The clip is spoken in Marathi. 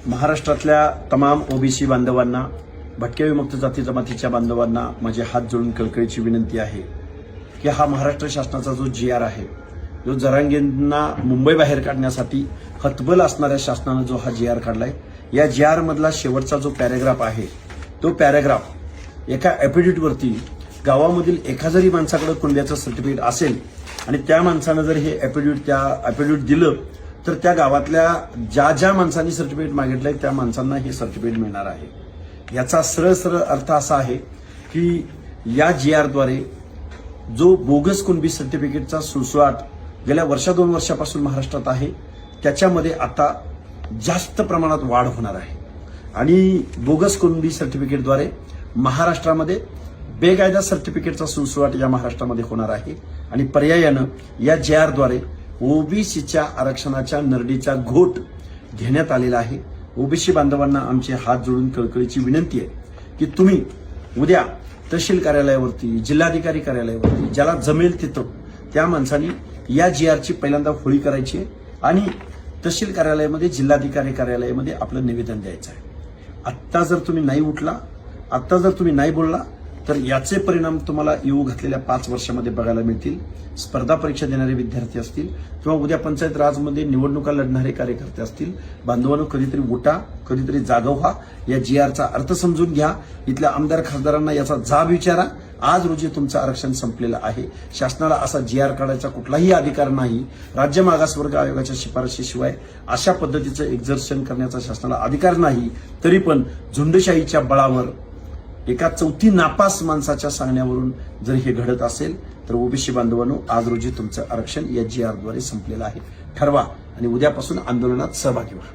महाराष्ट्रातल्या तमाम ओबीसी बांधवांना, भटक्या विमुक्त जाती जमातीच्या बांधवांना माझे हात जोडून कळकळीची विनंती आहे की हा महाराष्ट्र शासनाचा जो GR आहे, जो जरांगेंना मुंबई बाहेर काढण्यासाठी हतबल असणाऱ्या शासनानं जो हा GR काढलाय, या GR मधला शेवटचा जो पॅरेग्राफ आहे, तो पॅरेग्राफ एका ॲफिडेव्हिटवरती गावामधील एका जरी माणसाकडे कुंड्याचं सर्टिफिकेट असेल आणि त्या माणसानं जर हे ॲफिडेव्हिट दिलं तर त्या गावातल्या ज्या माणसांनी सर्टिफिकेट मागितलंय त्या माणसांना हे सर्टिफिकेट मिळणार आहे। याचा सरळ सरळ अर्थ असा आहे की या GR द्वारे जो बोगस कुणबी सर्टिफिकेटचा सुळसुळाट गेल्या दोन वर्षापासून महाराष्ट्रात आहे, त्याच्यामध्ये आता जास्त प्रमाणात वाढ होणार आहे आणि बोगस कुणबी सर्टिफिकेटद्वारे महाराष्ट्रामध्ये बेकायदा सर्टिफिकेटचा सुळसुळाट या महाराष्ट्रामध्ये होणार आहे आणि पर्यायानं या GR द्वारे ओबीसीच्या आरक्षणाच्या नरडीचा घोट घेण्यात आलेला आहे। ओबीसी बांधवांना आमचे हात जोडून कळकळीची विनंती आहे की तुम्ही उद्या तहसील कार्यालयावरती, जिल्हाधिकारी कार्यालयावरती ज्याला जमेल तिथं त्या माणसांनी या GRची पहिल्यांदा होळी करायची आहे आणि तहसील कार्यालयामध्ये, जिल्हाधिकारी कार्यालयामध्ये आपलं निवेदन द्यायचं आहे। आत्ता जर तुम्ही नाही उठला, आत्ता जर तुम्ही नाही बोलला तर याचे परिणाम तुम्हाला येऊ घातलेल्या 5 वर्षामध्ये बघायला मिळतील। स्पर्धा परीक्षा देणारे विद्यार्थी असतील किंवा उद्या पंचायत राजमध्ये निवडणुका लढणारे कार्यकर्ते असतील, बांधवांनो कधीतरी उठा, कधीतरी जागा व्हा, या GRचा अर्थ समजून घ्या, इथल्या आमदार खासदारांना याचा जाब विचारा। आज रोजी तुमचं आरक्षण संपलेलं आहे। शासनाला असा GR काढायचा कुठलाही अधिकार नाही। राज्य मागासवर्ग आयोगाच्या शिफारशीशिवाय अशा पद्धतीचं एक्झर्शन करण्याचा शासनाला अधिकार नाही। तरी पण झुंडशाहीच्या बळावर एका चौथी नापास माणसाच्या सांगण्यावरून जर हे घडत असेल तर ओबीसी बांधवांनो, आज रोजी तुमचं आरक्षण या GR द्वारे संपलेलं आहे। ठरवा आणि उद्यापासून आंदोलनात सहभागी व्हा।